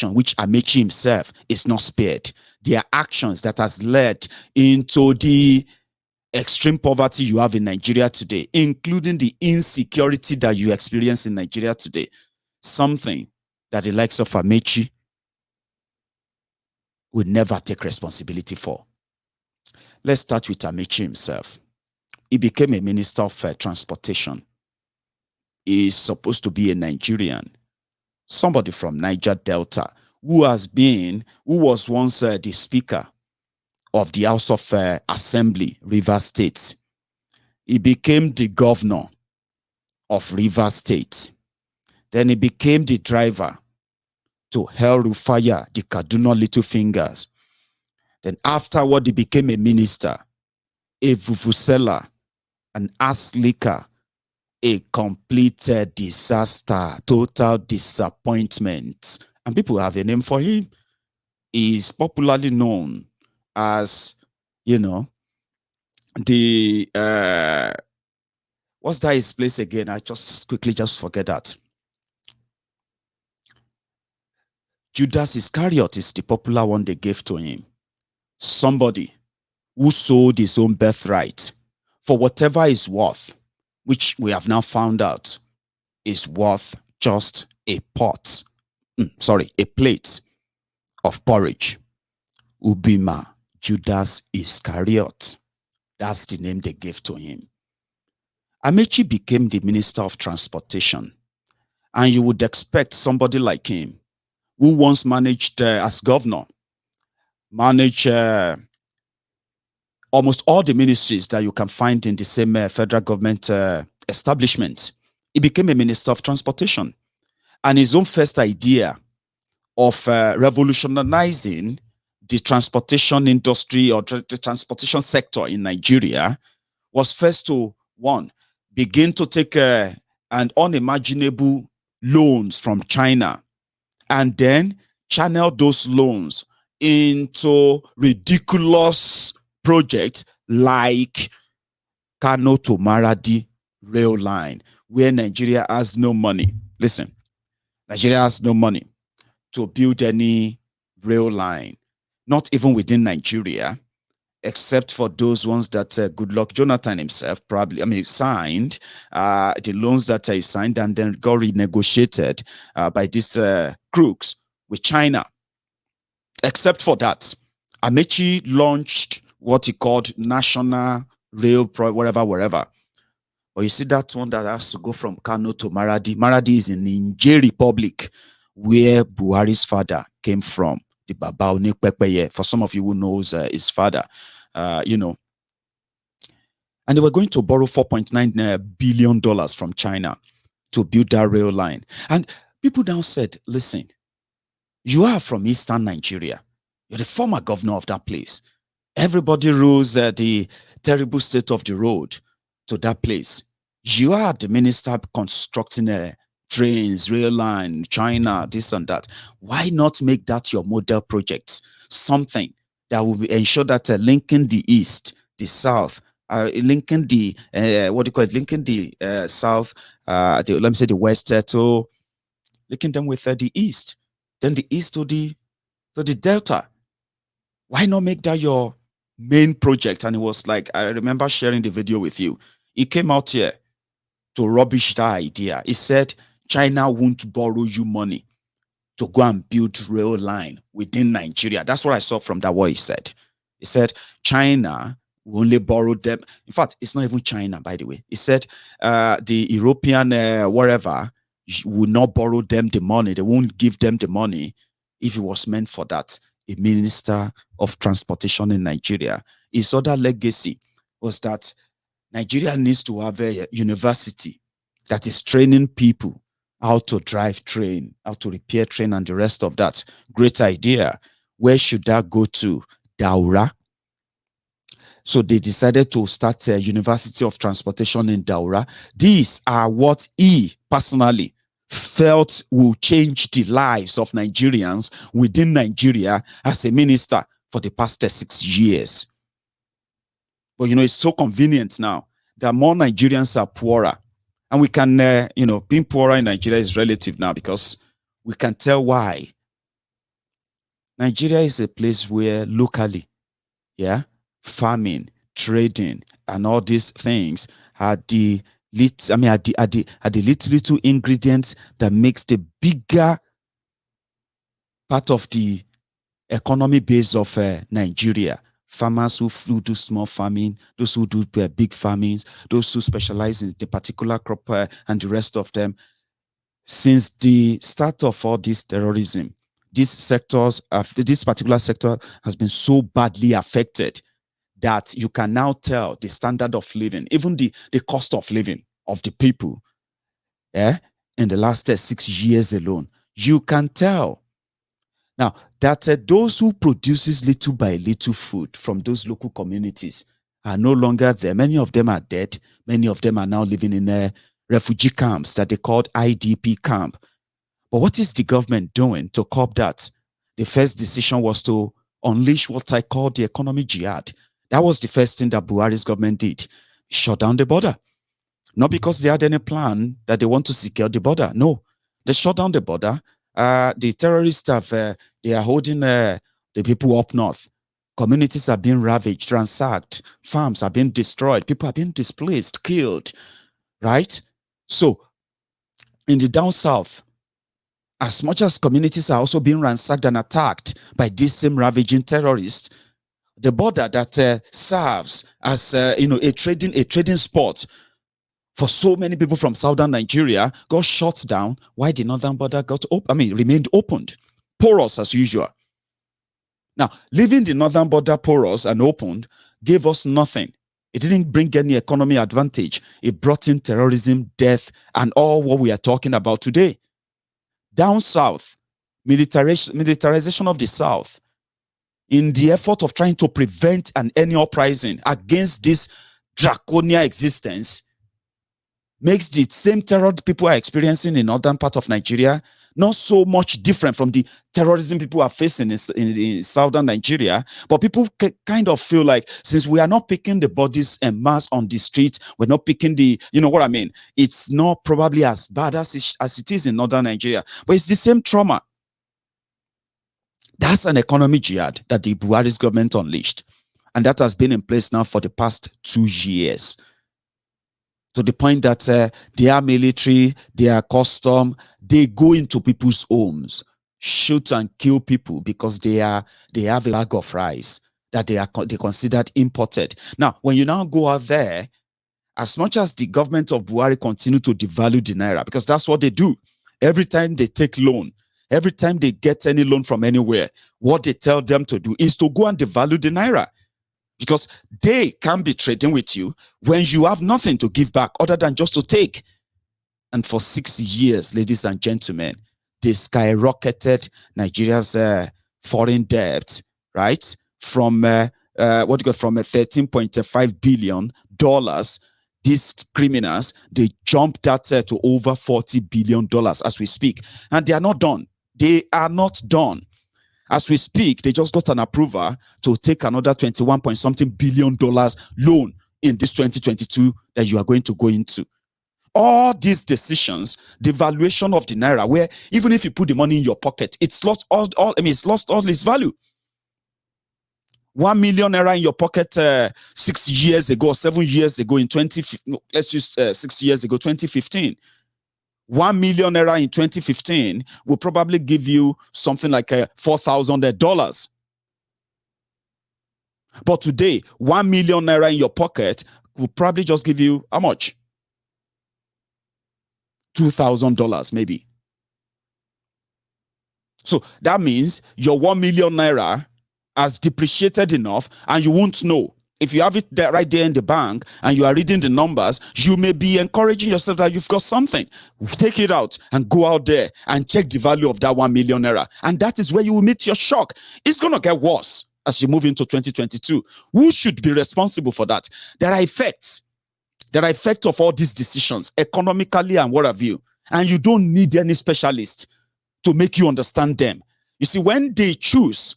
action, which Amechi himself is not spared. Their actions that has led into the extreme poverty you have in Nigeria today, including the insecurity that you experience in Nigeria today. Something that the likes of Amechi would never take responsibility for. Let's start with Amechi himself. He became a minister of transportation. He is supposed to be a Nigerian, somebody from Niger Delta, who was once the speaker of the House of Assembly, Rivers State. He became the governor of Rivers State. Then he became the driver to El Rufaya, the Kaduna Little Fingers. Then afterward, he became a minister, a vuvuzela, an ass licker, a complete disaster, total disappointment. And people have a name for him. He is popularly known as, the what's that his place again? I just quickly forget that. Judas Iscariot is the popular one they gave to him. Somebody who sold his own birthright for whatever is worth, which we have now found out is worth just a plate of porridge. Ubima Judas Iscariot. That's the name they gave to him. Amechi became the Minister of Transportation. And you would expect somebody like him, who once managed as governor, managed almost all the ministries that you can find in the same federal government establishment. He became a Minister of Transportation. And his own first idea of revolutionizing the transportation industry or the transportation sector in Nigeria was first to, one, begin to take an unimaginable loans from China and then channel those loans into ridiculous projects like Kano to Maradi rail line, where Nigeria has no money. Listen, Nigeria has no money to build any rail line, not even within Nigeria, except for those ones that Goodluck Jonathan himself signed, the loans that he signed and then got renegotiated by these crooks with China. Except for that, Amechi launched what he called National Rail, wherever. But you see that one that has to go from Kano to Maradi. Maradi is in the Niger Republic, where Buhari's father came from. The Baba Onikpekpeye, for some of you who knows his father, And they were going to borrow $4.9 billion from China to build that rail line. And people now said, listen, you are from Eastern Nigeria. You're the former governor of that place. Everybody rules the terrible state of the road to that place. You are the minister constructing trains, rail line, China, this and that. Why not make that your model project? Something that will ensure that linking the east, the south, linking the linking the south, let me say the west to linking them with the east, then the east to the delta. Why not make that your main project? And it was like, I remember sharing the video with you. He came out here to rubbish that idea. He said China won't borrow you money to go and build rail line within Nigeria. That's what I saw from that, what he said. He said China will only borrow them. In fact, it's not even China, by the way. He said the European wherever will not borrow them the money. They won't give them the money if it was meant for that. A minister of transportation in Nigeria. His other legacy was that Nigeria needs to have a university that is training people how to drive train, how to repair train, and the rest of that. Great idea. Where should that go to? Daura. So they decided to start a University of Transportation in Daura. These are what he personally felt will change the lives of Nigerians within Nigeria as a minister for the past 6 years. But, it's so convenient now that more Nigerians are poorer. And we can, being poorer in Nigeria is relative now because we can tell why Nigeria is a place where locally, yeah, farming, trading, and all these things are the little ingredients that makes the bigger part of the economy base of Nigeria. Farmers who do small farming, those who do big farmings, those who specialize in the particular crop and the rest of them. Since the start of all this terrorism, this particular sector has been so badly affected that you can now tell the standard of living, even the cost of living of the people, in the last 6 years alone. You can tell now that those who produces little by little food from those local communities are no longer there. Many of them are dead. Many of them are now living in refugee camps that they called IDP camp. But what is the government doing to curb that? The first decision was to unleash what I call the economic jihad. That was the first thing that Buhari's government did. Shut down the border. Not because they had any plan that they want to secure the border. No, they shut down the border. The terrorists they are holding the people up north. Communities are being ravaged, ransacked. Farms are being destroyed. People are being displaced, killed, right? So in the down south, as much as communities are also being ransacked and attacked by these same ravaging terrorists, the border that serves as a trading spot for so many people from southern Nigeria got shut down. Why the northern border remained opened, porous as usual. Now, leaving the northern border porous and opened gave us nothing. It didn't bring any economy advantage. It brought in terrorism, death, and all what we are talking about today. Down south, militarization of the south, in the effort of trying to prevent any uprising against this draconian existence, makes the same terror people are experiencing in northern part of Nigeria not so much different from the terrorism people are facing in southern Nigeria. But people kind of feel like, since we are not picking the bodies en masse on the street, we're not picking you know what I mean? It's not probably as bad as it is in northern Nigeria, but it's the same trauma. That's an economic jihad that the Buhari's government unleashed. And that has been in place now for the past 2 years. To the point that their military, their custom, they go into people's homes, shoot and kill people because they have a bag of rice that they considered imported. Now, when you now go out there, as much as the government of Buhari continue to devalue the naira, because that's what they do. Every time they take loan, every time they get any loan from anywhere, what they tell them to do is to go and devalue the naira. Because they can be trading with you when you have nothing to give back other than just to take. And for 6 years, ladies and gentlemen, they skyrocketed Nigeria's foreign debt, right? From from $13.5 billion. These criminals, they jumped that to over $40 billion as we speak. And they are not done. They are not done. As we speak, they just got an approval to take another 21 point something billion loan in this 2022 that you are going to go into. All these decisions, the valuation of the naira, where even if you put the money in your pocket, it's lost it's lost all its value. 1 million naira in your pocket 6 years ago, 7 years ago, let's use 6 years ago, 2015. 1 million naira in 2015 will probably give you something like $4,000. But today, 1 million naira in your pocket will probably just give you how much? $2,000 maybe. So that means your 1 million naira has depreciated enough, and you won't know. If you have it there, right there in the bank, and you are reading the numbers, you may be encouraging yourself that you've got something. Take it out and go out there and check the value of that 1 million naira. And that is where you will meet your shock. It's going to get worse as you move into 2022. Who should be responsible for that? There are effects. There are effects of all these decisions, economically and what have you. And you don't need any specialist to make you understand them. You see, when they choose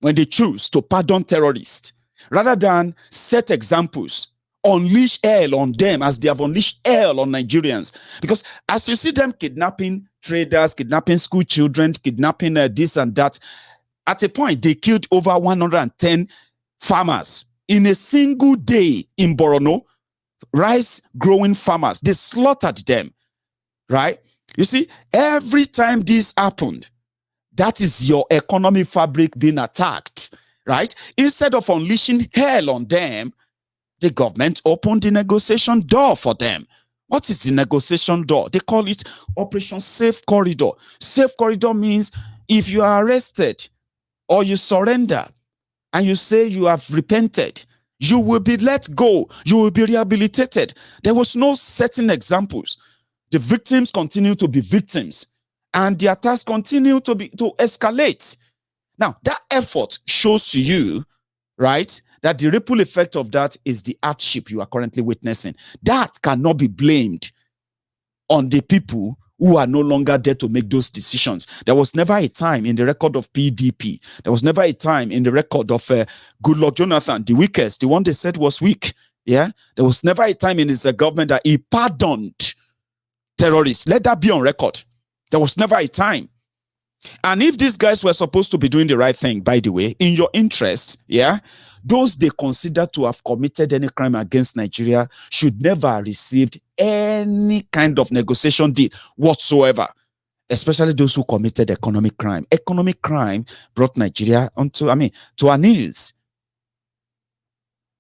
to pardon terrorists, rather than set examples, unleash hell on them as they have unleashed hell on Nigerians. Because as you see them kidnapping traders, kidnapping school children, kidnapping this and that, At a point, they killed over 110 farmers in a single day in Borno, rice growing farmers. They slaughtered them, right? You see, every time this happened, that is your economic fabric being attacked, right? Instead of unleashing hell on them, the government opened the negotiation door for them. What is the negotiation door? They call it Operation Safe Corridor. Safe Corridor means if you are arrested or you surrender and you say you have repented, you will be let go. You will be rehabilitated. There was no certain examples. The victims continue to be victims, and the attacks continue to escalate. Now, that effort shows to you, right, that the ripple effect of that is the hardship you are currently witnessing. That cannot be blamed on the people who are no longer there to make those decisions. There was never a time in the record of PDP. There was never a time in the record of Goodluck Jonathan, the weakest, the one they said was weak. Yeah, there was never a time in his government that he pardoned terrorists. Let that be on record. There was never a time. And if these guys were supposed to be doing the right thing, by the way, in your interest, yeah, those they consider to have committed any crime against Nigeria should never have received any kind of negotiation deal whatsoever, especially those who committed economic crime. Economic crime brought Nigeria to our knees.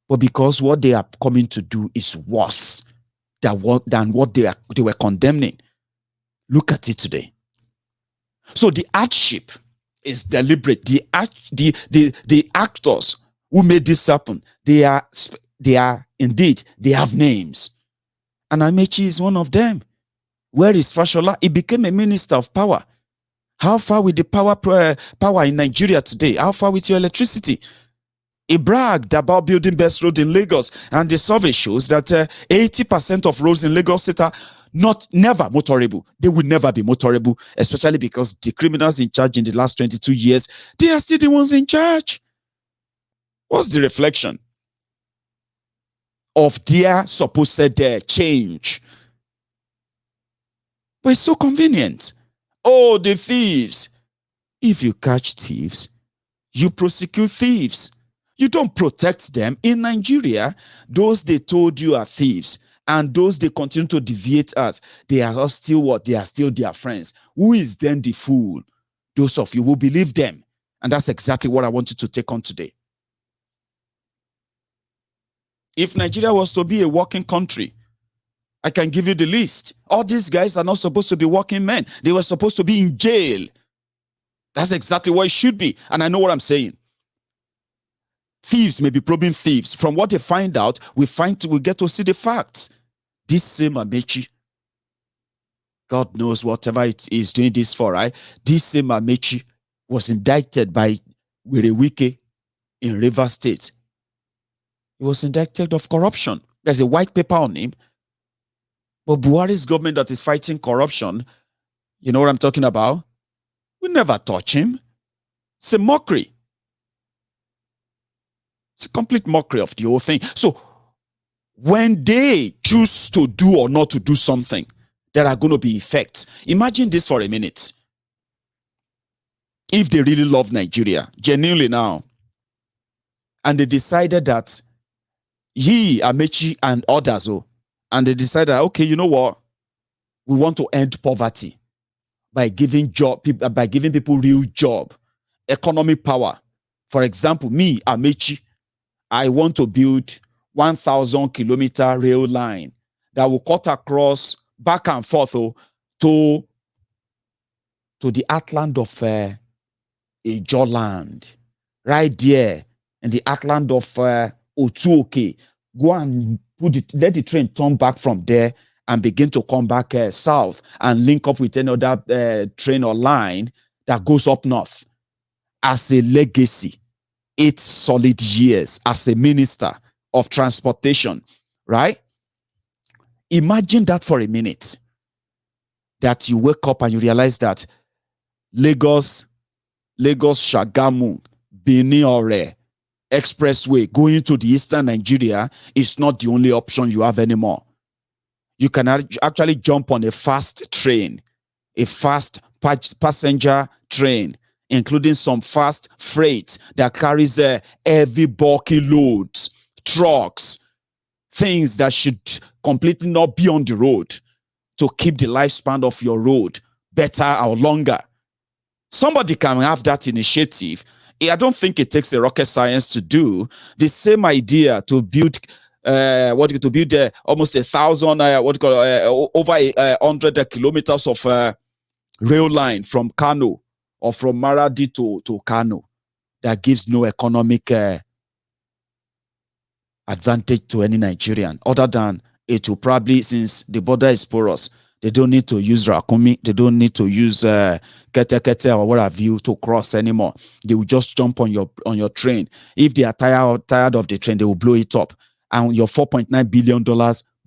But because what they are coming to do is worse than what they were condemning. Look at it today. So the hardship is deliberate. The actors who made this happen, they are indeed, they have names. And Amechi is one of them. Where is Fashola? He became a minister of power. How far with the power in Nigeria today? How far with your electricity? He bragged about building best road in Lagos, and the survey shows that 80% of roads in Lagos State are never motorable. They will never be motorable, especially because the criminals in charge in the last 22 years, they are still the ones in charge. What's the reflection of their supposed change? But it's so convenient. Oh, the thieves. If you catch thieves, you prosecute thieves. You don't protect them. In Nigeria, those they told you are thieves, and those they continue to deviate us, they are still what? They are still their friends. Who is then the fool? Those of you who believe them. And that's exactly what I want you to take on today. If Nigeria was to be a working country, I can give you the list. All these guys are not supposed to be working men. They were supposed to be in jail. That's exactly what it should be. And I know what I'm saying. Thieves may be probing thieves. From what they find out, we get to see the facts. This same Amechi, God knows whatever it is doing this for, right? This same Amechi was indicted by Werewike in Rivers State. He was indicted of corruption. There's a white paper on him. But Buhari's government that is fighting corruption, you know what I'm talking about? We never touch him. It's a mockery. It's a complete mockery of the whole thing. So when they choose to do or not to do something, there are going to be effects. Imagine this for a minute. If they really love Nigeria, genuinely now, and they decided that Amechi and others, and they decided, okay, you know what? We want to end poverty by giving people real job, economic power. For example, me, Amechi, I want to build 1,000-kilometer rail line that will cut across back and forth to the heartland of Ijoland, right there in the heartland of Otuoke. Go and let the train turn back from there and begin to come back south and link up with another train or line that goes up north as a legacy. 8 solid years as a minister of transportation, right? Imagine that for a minute, that you wake up and you realize that Lagos, Shagamu, Benin Ore expressway going to the eastern Nigeria is not the only option you have anymore. You can actually jump on a fast train, a fast passenger train including some fast freight that carries heavy bulky loads, trucks, things that should completely not be on the road to keep the lifespan of your road better or longer. Somebody can have that initiative. I don't think it takes a rocket science to do the same idea to build almost 1,000 over 100 kilometers of rail line from Kano or from Maradi to Kano that gives no economic advantage to any Nigerian, other than it will probably, since the border is porous, they don't need to use Rakumi, they don't need to use Kete or what have you to cross anymore. They will just jump on your train. If they are tired of the train, they will blow it up. And your $4.9 billion,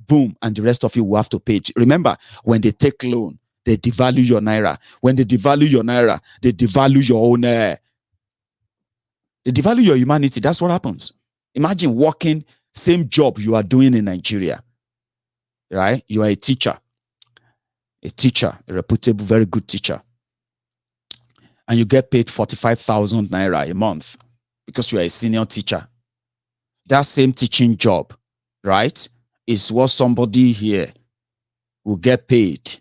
boom, and the rest of you will have to pay. Remember, when they take loan, they devalue your naira. When they devalue your naira, they devalue your own, they devalue your humanity. That's what happens. Imagine working same job you are doing in Nigeria, right? You are a teacher, a reputable, very good teacher, and you get paid 45,000 naira a month because you are a senior teacher. That same teaching job, right, is what somebody here will get paid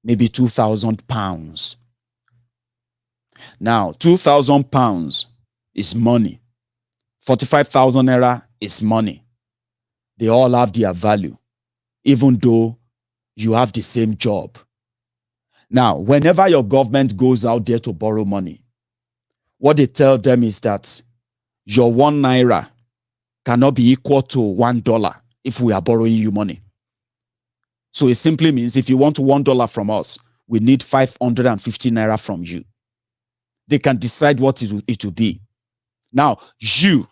maybe 2,000 pounds. Now, 2,000 pounds is money. 45,000 naira is money. They all have their value, even though you have the same job. Now, whenever your government goes out there to borrow money, what they tell them is that your 1 naira cannot be equal to $1 if we are borrowing you money. So it simply means if you want $1 from us, we need 550 naira from you. They can decide what it will be. Now, you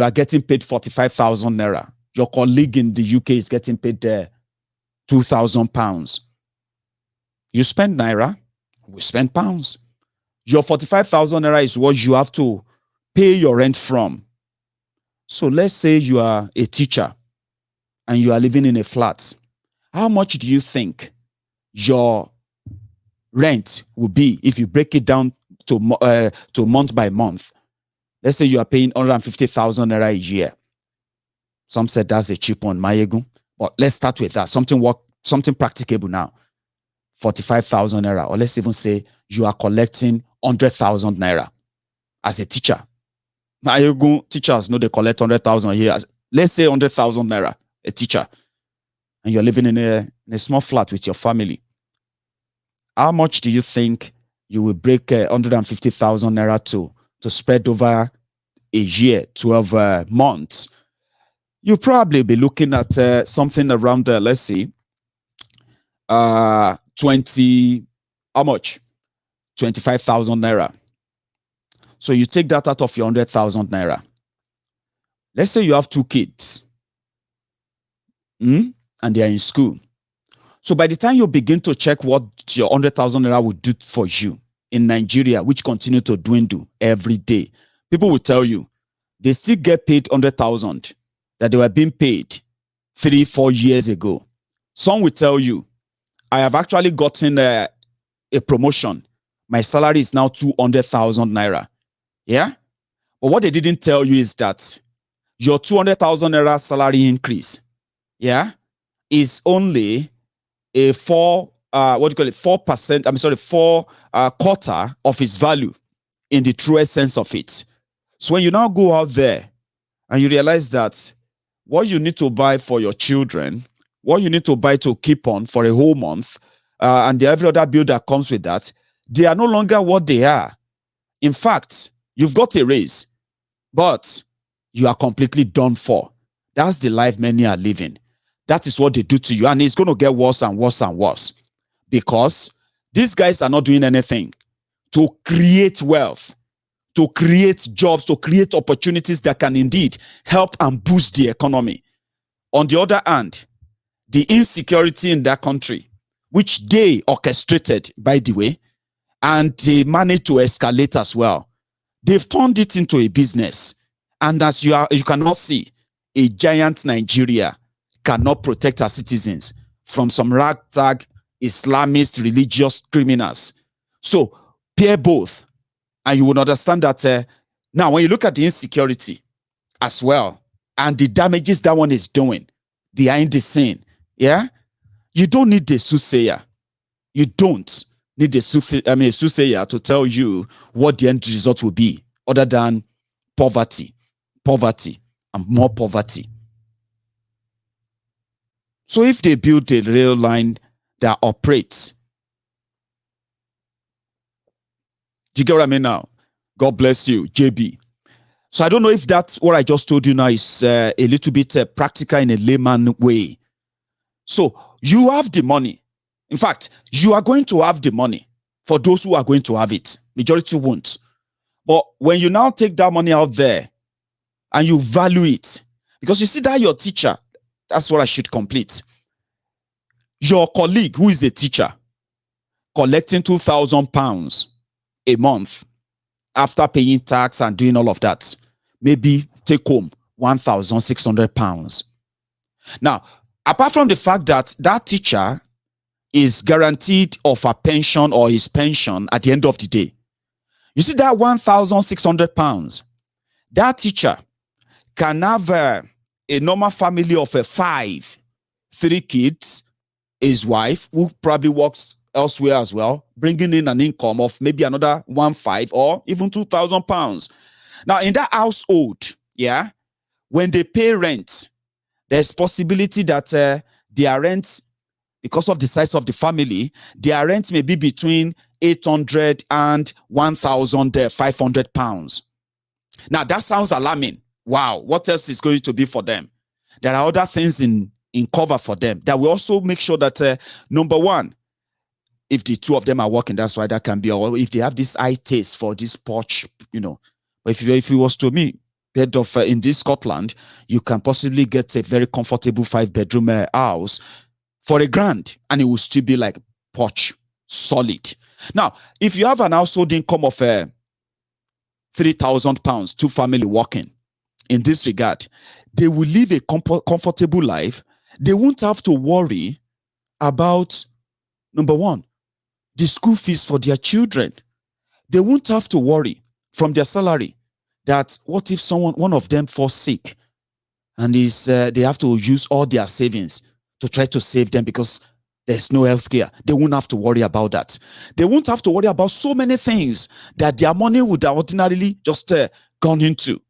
are getting paid 45,000 naira. Your colleague in the UK is getting paid 2,000 pounds. You spend naira, we spend pounds. Your 45,000 naira is what you have to pay your rent from. So let's say you are a teacher and you are living in a flat. How much do you think your rent will be if you break it down to month by month? Let's say you are paying 150,000 naira a year. Some said that's a cheap one, Mayegun. But let's start with that. Something practicable now. 45,000 naira. Or let's even say you are collecting 100,000 naira as a teacher. Mayegun teachers know they collect 100,000 a year. Let's say 100,000 naira, a teacher. And you're living in a small flat with your family. How much do you think you will break 150,000 naira to spread over a year, 12 months? You'll probably be looking at something around, let's see, 20, how much? 25,000 naira. So you take that out of your 100,000 naira. Let's say you have 2 kids and they are in school. So by the time you begin to check what your 100,000 naira will do for you in Nigeria, which continue to dwindle every day, people will tell you they still get paid 100,000 that they were being paid 3-4 years ago. Some will tell you, I have actually gotten a promotion. My salary is now 200,000 naira. Yeah? But what they didn't tell you is that your 200,000 naira salary increase, yeah, is only a 4% quarter of its value in the truest sense of it. So when you now go out there and you realize that what you need to buy for your children, what you need to buy to keep on for a whole month, and every other bill that comes with that, they are no longer what they are. In fact, you've got a raise, but you are completely done for. That's the life many are living. That is what they do to you. And it's going to get worse and worse and worse. Because these guys are not doing anything to create wealth, to create jobs, to create opportunities that can indeed help and boost the economy. On the other hand, the insecurity in that country, which they orchestrated, by the way, and they managed to escalate as well, they've turned it into a business. And as you cannot see, a giant Nigeria cannot protect our citizens from some ragtag Islamist religious criminals. So Pair both, and you will understand that now when you look at the insecurity as well and the damages that one is doing behind the scene, yeah, you don't need the soothsayer. You don't need a soothsayer to tell you what the end result will be, other than poverty, poverty, and more poverty. So if they build a rail line that operates, do you get what I mean now? God bless you, JB. So I don't know if that's what I just told you now is a little bit practical in a layman way. So you have the money. In fact, you are going to have the money for those who are going to have it. Majority won't. But when you now take that money out there and you value it, because you see that your teacher, that's what I should complete. Your colleague who is a teacher collecting £2,000 a month after paying tax and doing all of that, maybe take home £1,600. Now, apart from the fact that that teacher is guaranteed of a pension or his pension at the end of the day, you see that £1,600, that teacher can have a normal family of 5, 3 kids, his wife, who probably works elsewhere as well, bringing in an income of maybe another 1,500 or even £2,000. Now, in that household, yeah, when they pay rent, there's possibility that their rent, because of the size of the family, their rent may be between 800 and 1,500 pounds. Now, that sounds alarming. Wow, what else is going to be for them? There are other things in cover for them that will also make sure that, number one, if the two of them are working, that's why that can be, or if they have this high taste for this porch, But if it was to me, head of in this Scotland, you can possibly get a very comfortable 5-bedroom house for £1,000, and it will still be like porch, solid. Now, if you have an household income of £3,000, 2 family working, in this regard, they will live a comfortable life. They won't have to worry about, number one, the school fees for their children. They won't have to worry from their salary that what if one of them falls sick and they have to use all their savings to try to save them because there's no health care. They won't have to worry about that. They won't have to worry about so many things that their money would have ordinarily just gone into.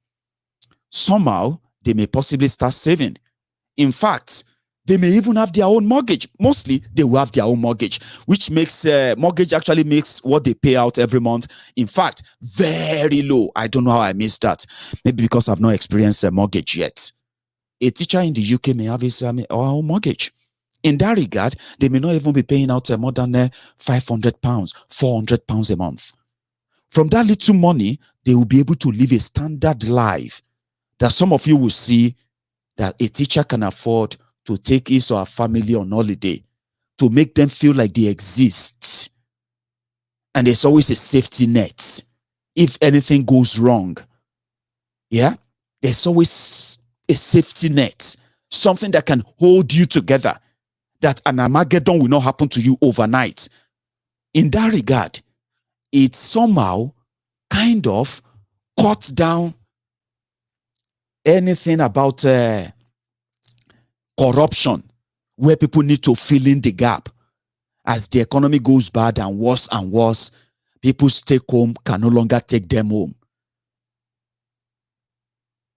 Somehow, they may possibly start saving. In fact, they may even have their own mortgage. Mostly, they will have their own mortgage, which makes mortgage actually makes what they pay out every month, in fact, very low. I don't know how I missed that. Maybe because I've not experienced a mortgage yet. A teacher in the UK may have his own mortgage. In that regard, they may not even be paying out more than £500, £400 a month. From that little money, they will be able to live a standard life that some of you will see that a teacher can afford to take his or her family on holiday, to make them feel like they exist. And there's always a safety net. If anything goes wrong, yeah, there's always a safety net, something that can hold you together, that an Armageddon will not happen to you overnight. In that regard, it somehow kind of cuts down anything about corruption, where people need to fill in the gap. As the economy goes bad and worse, people's take home can no longer take them home.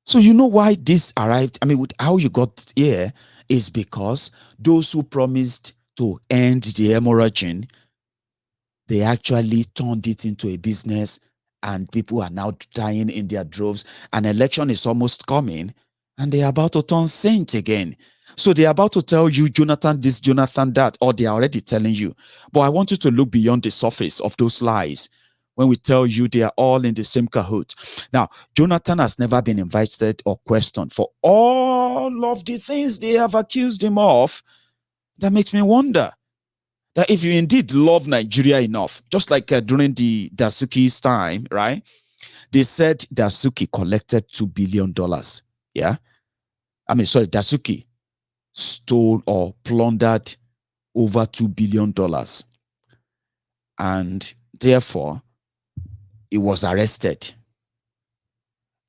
So you know why this arrived? I mean, with how you got here is because those who promised to end the hemorrhaging, they actually turned it into a business, and people are now dying in their droves. An election is almost coming, and they are about to turn saint again. So they are about to tell you, Jonathan this, Jonathan that, or they are already telling you. But I want you to look beyond the surface of those lies when we tell you they are all in the same cahoot. Now, Jonathan has never been invited or questioned for all of the things they have accused him of. That makes me wonder that if you indeed love Nigeria enough, just like during the Dasuki's time, right? They said Dasuki collected $2 billion. Yeah. Dasuki stole or plundered over $2 billion. And therefore, he was arrested.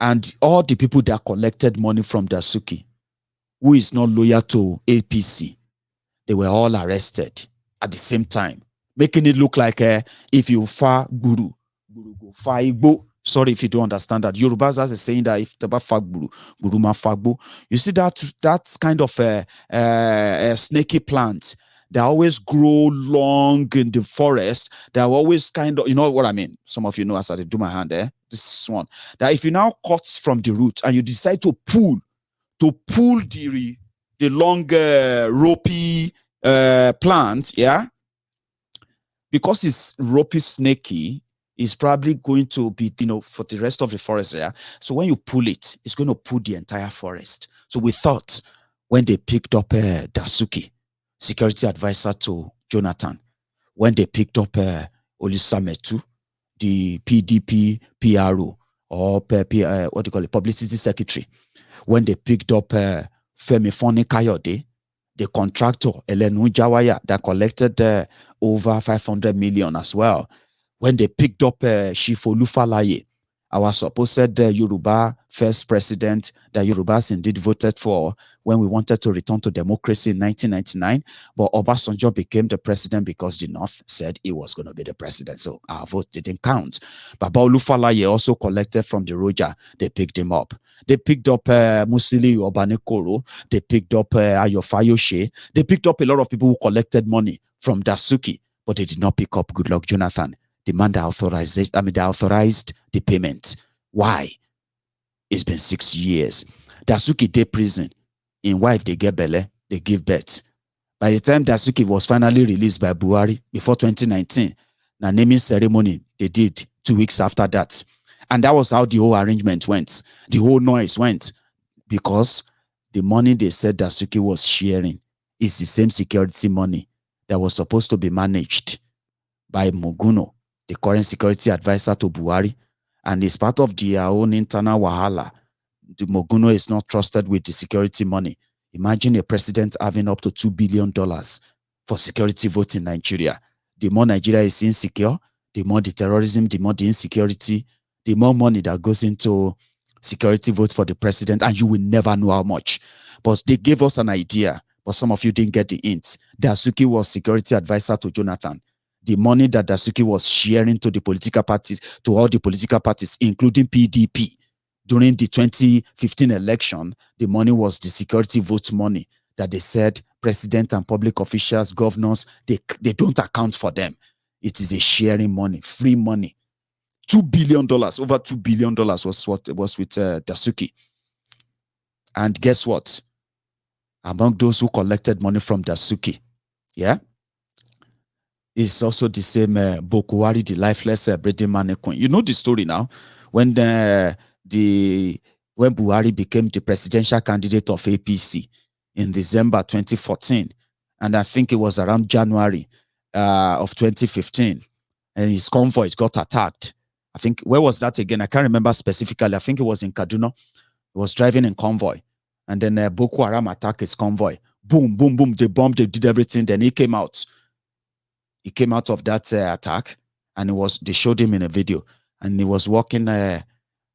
And all the people that collected money from Dasuki, who is not loyal to APC, they were all arrested at the same time, making it look like if you fa guru, guru go fa igbo. Sorry if you don't understand that. Yorubas has a saying that if taba fa guru, guru ma fa igbo. You see that's kind of a snaky plant. They always grow long in the forest. They're always kind of, you know what I mean? Some of you know as I do my hand there. This one. That if you now cut from the root and you decide to pull the long ropey plant, yeah, because it's ropey, snaky, it's probably going to be, for the rest of the forest, yeah. So when you pull it, it's going to pull the entire forest. So we thought when they picked up Dasuki, security advisor to Jonathan, when they picked up Olisametu, the PDP PRO, or what do you call it, publicity secretary, when they picked up Femi Foni Kayode, the contractor, Elenu Jawaya, that collected over 500 million as well. When they picked up Shifolu Falaye, our supposed Yoruba first president that Yorubas indeed voted for when we wanted to return to democracy in 1999. But Obasanjo became the president because the North said he was going to be the president. So our vote didn't count. Baba Olufalaye also collected from the Roja. They picked him up. They picked up Musili Obanekoro. They picked up Ayo Fayoshe. They picked up a lot of people who collected money from Dasuki, but they did not pick up Goodluck Jonathan, the man that authorized the payment. Why? It's been 6 years. Dasuki did prison. In wife, they get belle, they give birth. By the time Dasuki was finally released by Buhari before 2019, the naming ceremony they did 2 weeks after that. And that was how the whole arrangement went. The whole noise went because the money they said Dasuki was sharing is the same security money that was supposed to be managed by Muguno, the current security advisor to Buhari, and it's part of their own internal wahala. The Muguno is not trusted with the security money. Imagine a president having up to $2 billion for security vote in Nigeria. The more Nigeria is insecure, the more the terrorism, the more the insecurity, the more money that goes into security vote for the president, and you will never know how much. But they gave us an idea, but some of you didn't get the hint. Dasuki was security advisor to Jonathan. The money that Dasuki was sharing to the political parties, to all the political parties, including PDP, during the 2015 election, the money was the security vote money that they said president and public officials, governors, they don't account for them. It is a sharing money, free money. $2 billion, over $2 billion was what was with Dasuki. And guess what? Among those who collected money from Dasuki, yeah, is also the same Bokuwari, the lifeless breeding mannequin. You know the story now. When when Buhari became the presidential candidate of APC in December 2014, and I think it was around January of 2015, and his convoy got attacked. I think, where was that again? I can't remember specifically. I think it was in Kaduna. He was driving in convoy, and then Boko Haram attacked his convoy. Boom, boom, boom. They bombed, they did everything. Then he came out. He came out of that attack, and they showed him in a video, and he was walking.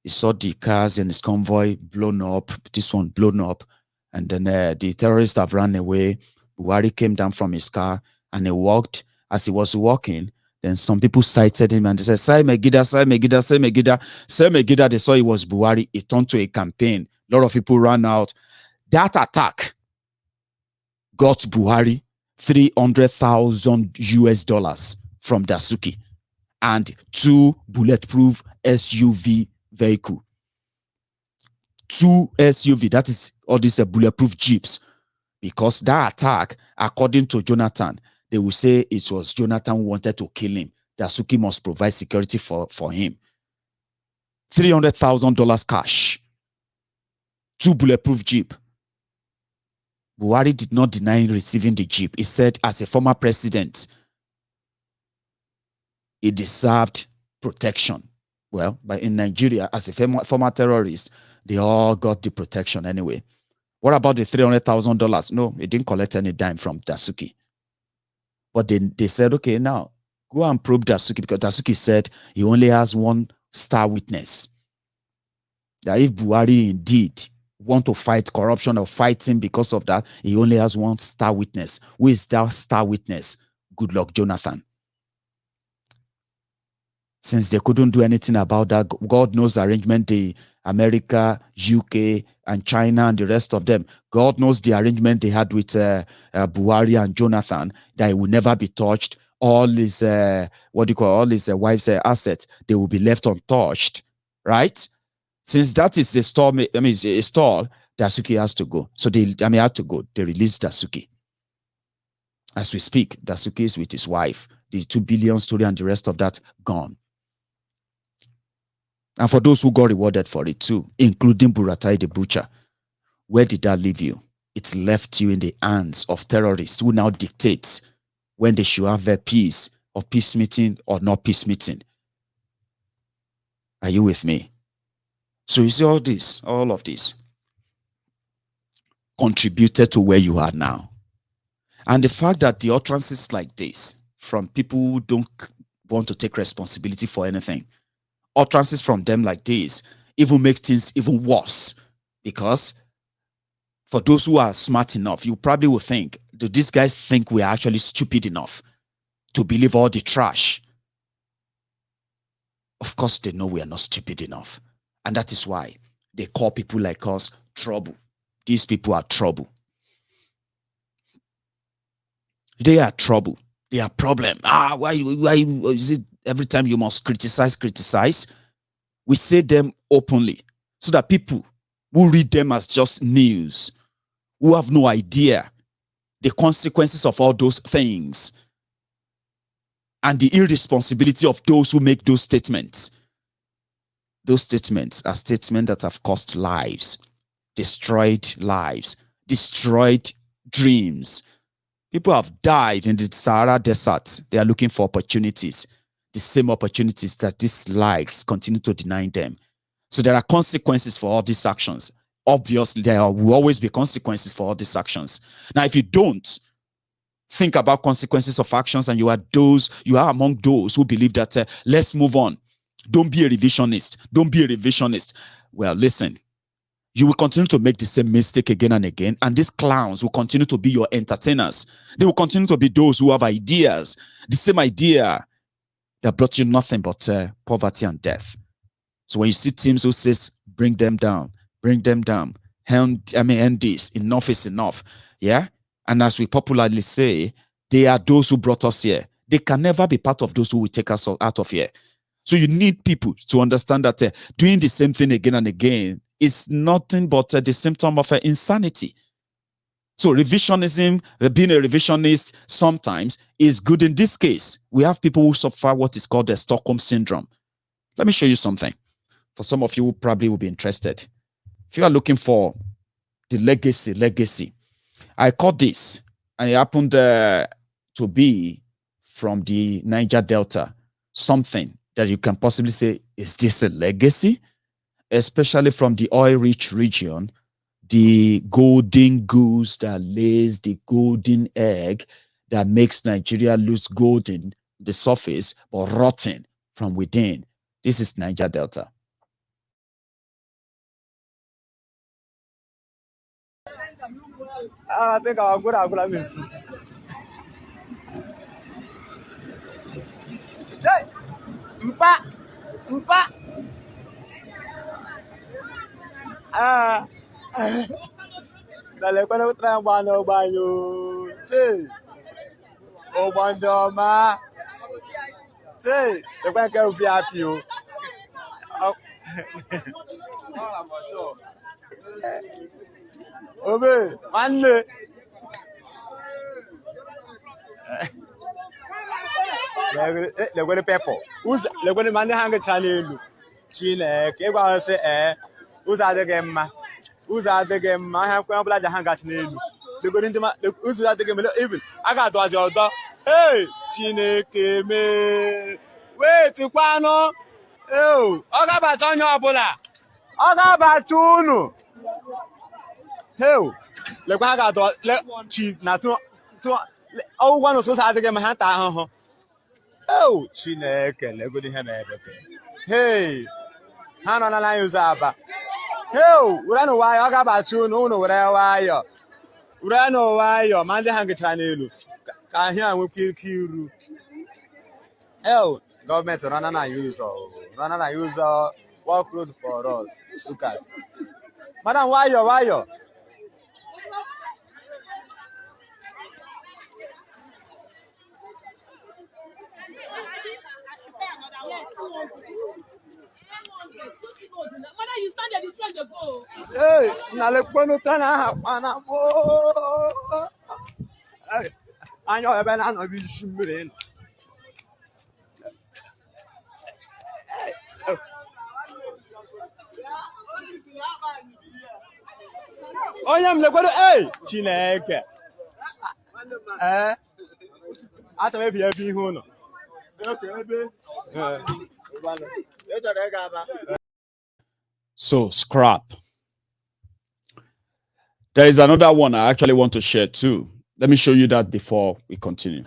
He saw the cars and his convoy blown up. This one blown up, and then the terrorists have run away. Buhari came down from his car, and he walked. As he was walking, then some people sighted him and they said, "Sai Megida, Sai Megida, Sai Megida, Sai Megida." They saw it was Buhari. It turned to a campaign. A lot of people ran out. That attack got Buhari $300,000 from Dasuki and 2 bulletproof SUV vehicle. 2 SUV, that is all these bulletproof jeeps. Because that attack, according to Jonathan, they will say it was Jonathan who wanted to kill him. Dasuki must provide security for him. $300,000 cash. 2 bulletproof jeep. Buhari did not deny receiving the jeep. He said, as a former president, he deserved protection. Well, but in Nigeria, as a former terrorist, they all got the protection anyway. What about the $300,000? No, he didn't collect any dime from Dasuki. But they said, okay, now Go and probe Dasuki, because Dasuki said he only has one star witness. That if Buhari indeed want to fight corruption or fighting because of that, he only has one star witness. Who is that star witness? Goodluck Jonathan. Since they couldn't do anything about that, God knows the arrangement, the America, UK, and China, and the rest of them. God knows the arrangement they had with Buhari and Jonathan, that it will never be touched. All his, all his wife's assets, they will be left untouched, right? Since that is a stall, a stall, Dasuki has to go. So had to go. They released Dasuki. As we speak, Dasuki is with his wife. The 2 billion story and the rest of that, gone. And for those who got rewarded for it too, including Buratai the butcher, where did that leave you? It left you in the hands of terrorists who now dictate when they should have their peace or peace meeting or not peace meeting. Are you with me? So you see all of this contributed to where you are now. And the fact that the utterances like this from people who don't want to take responsibility for anything, utterances from them like this even makes things even worse, because for those who are smart enough, you probably will think, do these guys think we are actually stupid enough to believe all the trash? Of course they know we are not stupid enough. And that is why they call people like us trouble. These people are trouble. They are trouble. They are problem. Why is it every time you must criticize? We say them openly so that people who read them as just news, who have no idea the consequences of all those things and the irresponsibility of those who make those statements. Those statements are statements that have cost lives, destroyed dreams. People have died in the Sahara Desert. They are looking for opportunities, the same opportunities that these lies continue to deny them. So there are consequences for all these actions. Obviously, there will always be consequences for all these actions. Now, if you don't think about consequences of actions and you are among those who believe that let's move on, don't be a revisionist. Well, listen, you will continue to make the same mistake again and again, and these clowns will continue to be your entertainers. They will continue to be those who have ideas, the same idea that brought you nothing but poverty and death. So when you see teams who says, bring them down, end this, enough is enough, yeah? And as we popularly say, they are those who brought us here. They can never be part of those who will take us out of here. So you need people to understand that doing the same thing again and again is nothing but the symptom of insanity. So revisionism, being a revisionist sometimes is good in this case. We have people who suffer what is called the Stockholm syndrome. Let me show you something. For some of you who probably will be interested. If you are looking for the legacy, I caught this, and it happened to be from the Niger Delta, something that you can possibly say, is this a legacy? Especially from the oil-rich region, the golden goose that lays the golden egg that makes Nigeria lose golden the surface, but rotten from within. This is Niger Delta. I think I'm good at this. Mpa. Dale kwenda kutra bwana ubanyo. Che. Obandoma. Che, le kwa ka ufi api o. Obe, manle. Le kwenda pepper. Uza le kwenda mande hanga chanelu. Chineke gwa se uza adịghị mma. Ụzọ adịghị mma, ha kwere ọbụla ji ha gachi n'elu. Legodi ndị ụzọ adịghị mma, even a ga-adọzi ọdọ. Hey, Chineke mee. Wait, kwanụ. Ọ ga-abacha onye ọbụla. Ọ ga-abacha unu. Hey, lekwa ha ga-adọ chi na ọgwụgwọ n'ụsọ adịghị mma, ha ta ahụhụ. Oh, Chineke, legodi him everything. Hey, Hano na use aba. Hey, urano why aga batu no no why. Urano why mande hangi chanelu. Ka here we kiru. Oh, government run na use work road for us. Look at. Madam, why you? Hey, nalekpono tana pana mo. Hey, anyo ebe na no bi shimire. Onye m lekwedo hey Chineke. Ata me bia bi hu no. So scrap. There is another one I actually want to share too. Let me show you that before we continue.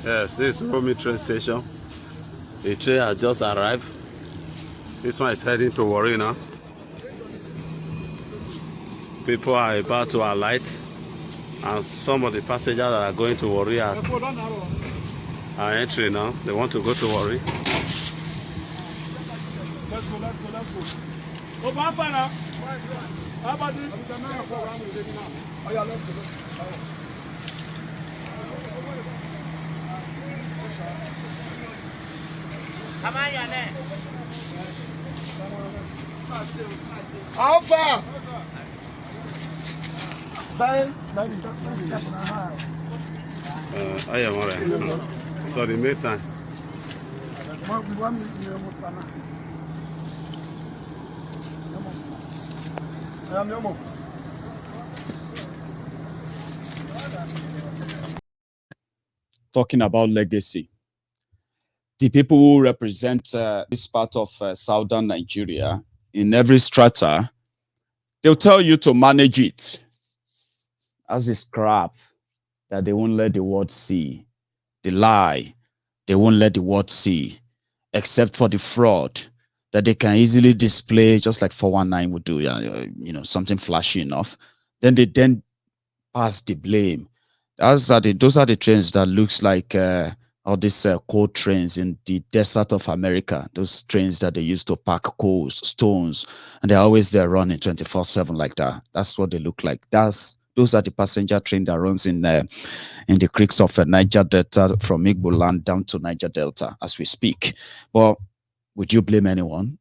Yes, this is Rotimi train station. The train has just arrived. This one is heading to Warri now. People are about to alight, and some of the passengers that are going to Warri are entering now. They want to go to Warri. How far? I am all right. So the meantime. Talking about legacy. The people who represent this part of southern Nigeria in every strata, they'll tell you to manage it as a scrap that they won't let the world see. The lie, they won't let the world see, except for the fraud that they can easily display, just like 419 would do, something flashy enough. Then they pass the blame. Those are the trains that looks like all these coal trains in the desert of America. Those trains that they used to pack coals, stones, and they're always there running 24/7 like that. That's what they look like. Those are the passenger train that runs in the creeks of Niger Delta from Igbo land down to Niger Delta as we speak. But would you blame anyone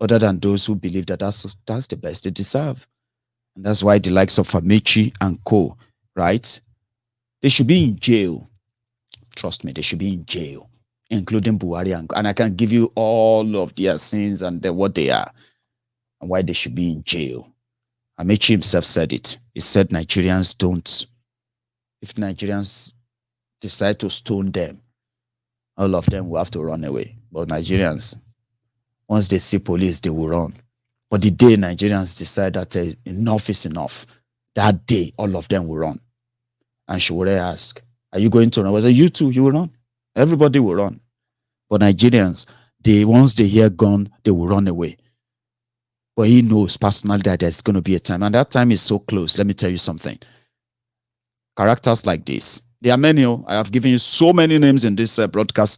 other than those who believe that that's the best they deserve? And that's why the likes of Amechi and co, right? They should be in jail. Trust me, they should be in jail, including Buhari. And I can give you all of their sins and what they are and why they should be in jail. Amechi himself said it. He said Nigerians don't, if Nigerians decide to stone them, all of them will have to run away. But Nigerians, once they see police, they will run. But the day Nigerians decide that enough is enough, that day, all of them will run. And she would ask, are you going to run? I said, you too, you will run. Everybody will run. But Nigerians, once they hear gun, they will run away. But he knows personally that there's going to be a time. And that time is so close. Let me tell you something. Characters like this, there are many. I have given you so many names in this broadcast.